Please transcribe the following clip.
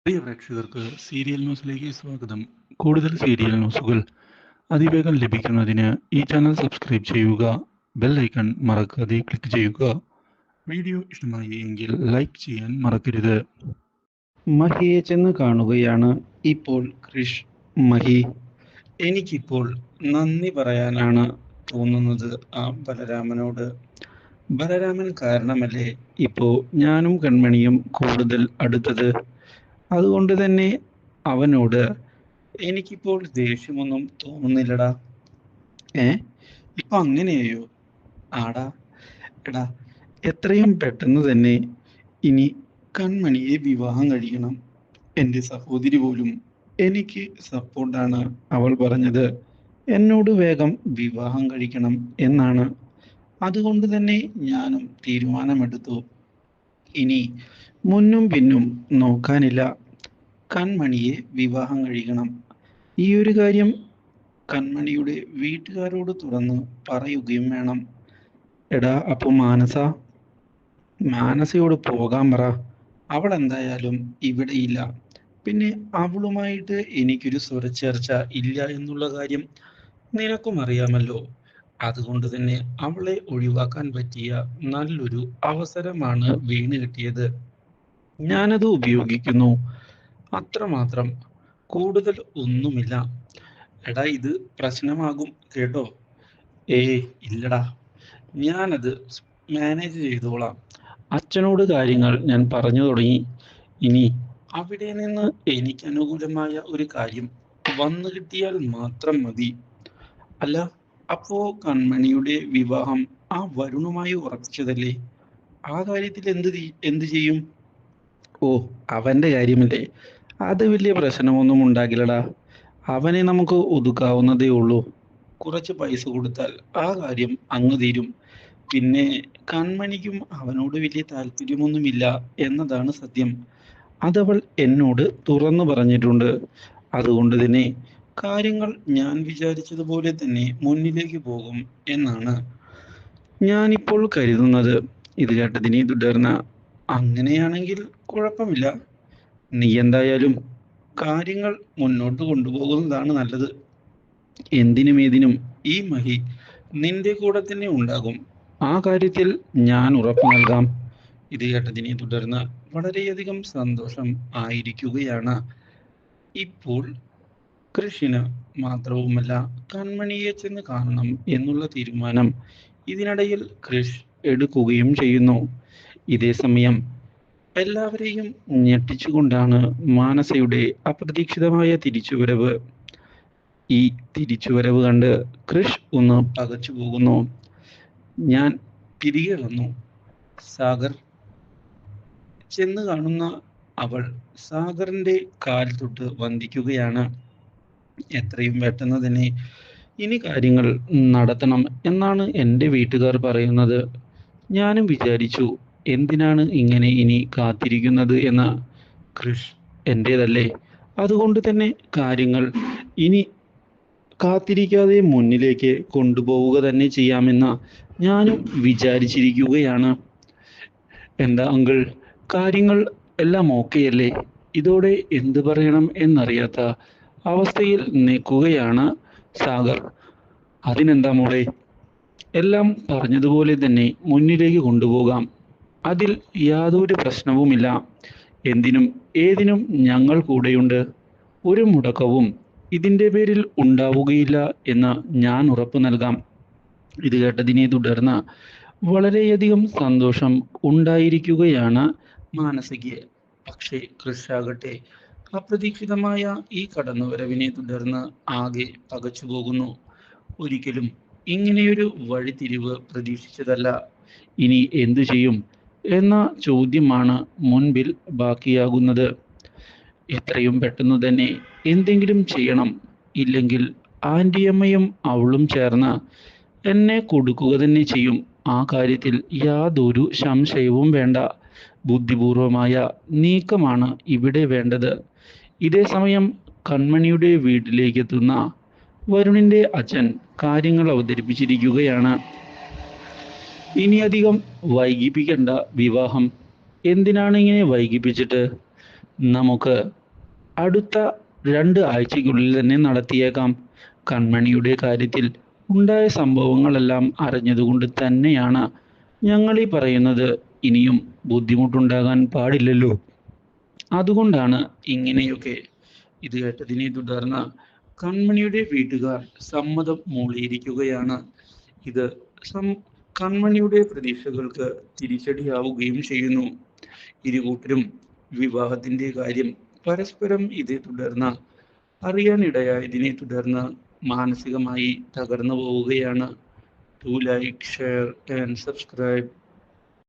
പ്രിയ പ്രേക്ഷകർക്ക് സീരിയൽ ന്യൂസിലേക്ക് സ്വാഗതം. കൂടുതൽ സീരിയൽ ന്യൂസുകൾ അതിവേഗം ലഭിക്കുന്നതിന് ഈ ചാനൽ സബ്സ്ക്രൈബ് ചെയ്യുക. ബെൽ ഐക്കൺ മറക്കാതെ ക്ലിക്ക് ചെയ്യുക. വീഡിയോ ഇഷ്ടമായി എങ്കിൽ ലൈക്ക് ചെയ്യാൻ മറക്കരുത്. മഹിയെ ചെന്ന് കാണുകയാണ് ഇപ്പോൾ ക്രിഷ്. മഹി, എനിക്കിപ്പോൾ നന്ദി പറയാനാണ് തോന്നുന്നത് ആ ബലരാമനോട്. ബലരാമൻ കാരണമല്ലേ ഇപ്പോൾ ഞാനും കൺമണിയും കൂടുതൽ അടുത്തത്. അതുകൊണ്ട് തന്നെ അവനോട് എനിക്കിപ്പോൾ ദേഷ്യമൊന്നും തോന്നുന്നില്ലടാ. ഏ ഇപ്പൊ അങ്ങനെയായോ? ആടാ, എടാ, എത്രയും പെട്ടെന്ന് തന്നെ ഇനി കൺമണിയെ വിവാഹം കഴിക്കണം. എൻ്റെ സഹോദരി പോലും എനിക്ക് സപ്പോർട്ടാണ്. അവൾ പറഞ്ഞത് എന്നോട് വേഗം വിവാഹം കഴിക്കണം എന്നാണ്. അതുകൊണ്ട് തന്നെ ഞാനും തീരുമാനമെടുത്തു. ഇനി മുന്നും പിന്നും നോക്കാനില്ല. കൺമണിയെ വിവാഹം കഴിക്കണം. ഈ ഒരു കാര്യം കൺമണിയുടെ വീട്ടുകാരോട് തുറന്ന് പറയുകയും വേണം. എടാ, അപ്പൊ മാനസയോട് പോകാൻ പറ. അവൾ എന്തായാലും ഇവിടെയില്ല. പിന്നെ അവളുമായിട്ട് എനിക്കൊരു സ്വരച്ചേർച്ച ഇല്ല എന്നുള്ള കാര്യം നിനക്കും അറിയാമല്ലോ. അതുകൊണ്ട് തന്നെ അവളെ ഒഴിവാക്കാൻ പറ്റിയ നല്ലൊരു അവസരമാണ് വീണ് കിട്ടിയത്. ഞാനത് ഉപയോഗിക്കുന്നു, അത്രമാത്രം. കൂടുതൽ ഒന്നുമില്ല. എടാ, ഇത് പ്രശ്നമാകും കേട്ടോ. ഇല്ലടാ, ഞാനത് മാനേജ് ചെയ്തോളാം. അച്ഛനോട് കാര്യങ്ങൾ ഞാൻ പറഞ്ഞു തുടങ്ങി. ഇനി അവിടെ നിന്ന് എനിക്ക് അനുകൂലമായ ഒരു കാര്യം വന്നു കിട്ടിയാൽ മാത്രം മതി. അല്ല, അപ്പോ കൺമണിയുടെ വിവാഹം ആ വരുണുമായി ഉറപ്പിച്ചതല്ലേ? ആ കാര്യത്തിൽ എന്ത് ചെയ്യും? ഓ, അവന്റെ കാര്യമല്ലേ, അത് വലിയ പ്രശ്നമൊന്നും ഉണ്ടാകില്ലടാ. അവനെ നമുക്ക് ഒതുക്കാവുന്നതേ ഉള്ളൂ. കുറച്ച് പൈസ കൊടുത്താൽ ആ കാര്യം അങ്ങ് തീരും. പിന്നെ കൺമണിക്കും അവനോട് വലിയ താല്പര്യമൊന്നുമില്ല എന്നതാണ് സത്യം. അതവൾ എന്നോട് തുറന്നു പറഞ്ഞിട്ടുണ്ട്. അതുകൊണ്ട് തന്നെ കാര്യങ്ങൾ ഞാൻ വിചാരിച്ചതുപോലെ തന്നെ മുന്നിലേക്ക് പോകും എന്നാണ് ഞാനിപ്പോൾ കരുതുന്നത്. ഇത് കേട്ടതിനെ തുടർന്ന് അങ്ങനെയാണെങ്കിൽ കുഴപ്പമില്ല. നീ എന്തായാലും കാര്യങ്ങൾ മുന്നോട്ട് കൊണ്ടുപോകുന്നതാണ് നല്ലത്. എന്തിനും ഏതിനും ഈ മഹി നിന്റെ കൂടെ തന്നെ ഉണ്ടാകും. ആ കാര്യത്തിൽ ഞാൻ ഉറപ്പു നൽകാം. ഇത് കേട്ടതിനെ തുടർന്ന് വളരെയധികം സന്തോഷം ആയിരിക്കുകയാണ് ഇപ്പോൾ കൃഷിന്. മാത്രവുമല്ല, കൺമണിയെ ചെന്ന് കാണണം എന്നുള്ള തീരുമാനം ഇതിനിടയിൽ കൃഷ് എടുക്കുകയും ചെയ്യുന്നു. ഇതേ സമയം എല്ലാവരെയും ഞെട്ടിച്ചുകൊണ്ടാണ് മാനസയുടെ അപ്രതീക്ഷിതമായ തിരിച്ചുവരവ്. ഈ തിരിച്ചുവരവ് കണ്ട് കൃഷ് ഒന്ന് പകച്ചു പോകുന്നു. ഞാൻ തിരികെ വന്നു. സാഗർ ചെന്ന് കാണുന്ന അവൾ സാഗറിന്റെ കാൽ തൊട്ട് വന്ദിക്കുകയാണ്. എത്രയും പെട്ടെന്ന് തന്നെ ഇനി കാര്യങ്ങൾ നടത്തണം എന്നാണ് എൻ്റെ വീട്ടുകാർ പറയുന്നത്. ഞാനും വിചാരിച്ചു, എന്തിനാണ് ഇങ്ങനെ ഇനി കാത്തിരിക്കുന്നത് എന്ന്. കൃഷ് എൻ്റേതല്ലേ, അതുകൊണ്ട് തന്നെ കാര്യങ്ങൾ ഇനി കാത്തിരിക്കാതെ മുന്നിലേക്ക് കൊണ്ടുപോവുക തന്നെ ചെയ്യാമെന്ന് ഞാനും വിചാരിച്ചിരിക്കുകയാണ്. എന്താ അങ്കിൾ, കാര്യങ്ങൾ എല്ലാം ഓക്കെ അല്ലേ? ഇതോടെ എന്ത് പറയണം എന്നറിയാത്ത അവസ്ഥയിൽ നിൽക്കുകയാണ് സാഗർ. അതിനെന്താ മോളെ, എല്ലാം പറഞ്ഞതുപോലെ തന്നെ മുന്നിലേക്ക് കൊണ്ടുപോകാം. അതിൽ യാതൊരു പ്രശ്നവുമില്ല. എന്തിനും ഏതിനും ഞങ്ങൾ കൂടെയുണ്ട്. ഒരു മുടക്കവും ഇതിൻ്റെ പേരിൽ ഉണ്ടാവുകയില്ല എന്ന് ഞാൻ ഉറപ്പു നൽകാം. ഇത് കേട്ടതിനെ തുടർന്ന് വളരെയധികം സന്തോഷം ഉണ്ടായിരിക്കുകയാണ് മാനസികയെ. പക്ഷേ കൃഷാകട്ടെ അപ്രതീക്ഷിതമായ ഈ കടന്നുവരവിനെ തുടർന്ന് ആകെ പകച്ചു പോകുന്നു. ഒരിക്കലും ഇങ്ങനെയൊരു വഴിത്തിരിവ് പ്രതീക്ഷിച്ചതല്ല. ഇനി എന്തു ചെയ്യും എന്ന ചോദ്യമാണ് മുൻപിൽ ബാക്കിയാകുന്നത്. എത്രയും പെട്ടെന്ന് തന്നെ എന്തെങ്കിലും ചെയ്യണം. ഇല്ലെങ്കിൽ ആൻറ്റിയമ്മയും അവളും ചേർന്ന് എന്നെ കൊടുക്കുക തന്നെ ചെയ്യും. ആ കാര്യത്തിൽ യാതൊരു സംശയവും വേണ്ട. ബുദ്ധിപൂർവമായ നീക്കമാണ് ഇവിടെ വേണ്ടത്. ഇതേ സമയം കൺമണിയുടെ വീട്ടിലേക്ക് എത്തുന്ന വരുണിന്റെ അച്ഛൻ കാര്യങ്ങൾ അവതരിപ്പിച്ചിരിക്കുകയാണ്. ഇനിയധികം വൈകിപ്പിക്കേണ്ട വിവാഹം. എന്തിനാണ് ഇങ്ങനെ വൈകിപ്പിച്ചിട്ട്? നമുക്ക് അടുത്ത 2 ആഴ്ചയ്ക്കുള്ളിൽ തന്നെ നടത്തിയേക്കാം. കൺമണിയുടെ കാര്യത്തിൽ ഉണ്ടായ സംഭവങ്ങളെല്ലാം അറിഞ്ഞതുകൊണ്ട് തന്നെയാണ് ഞങ്ങളീ പറയുന്നത്. ഇനിയും ബുദ്ധിമുട്ടുണ്ടാകാൻ പാടില്ലല്ലോ. അതുകൊണ്ടാണ് ഇങ്ങനെയൊക്കെ. ഇത് കേട്ടതിനെ തുടർന്ന് കൺമണിയുടെ വീട്ടുകാർ സമ്മതം മൂളിയിരിക്കുകയാണ്. ഇത് കൺമണിയുടെ പ്രതീക്ഷകൾക്ക് തിരിച്ചടിയാവുകയും ചെയ്യുന്നു. ഇരുകൂട്ടരും വിവാഹത്തിന്റെ കാര്യം പരസ്പരം ഇതേ തുടർന്ന് അറിയാനിടയായതിനെ തുടർന്ന് മാനസികമായി തകർന്നു പോവുകയാണ്. To like, share and subscribe.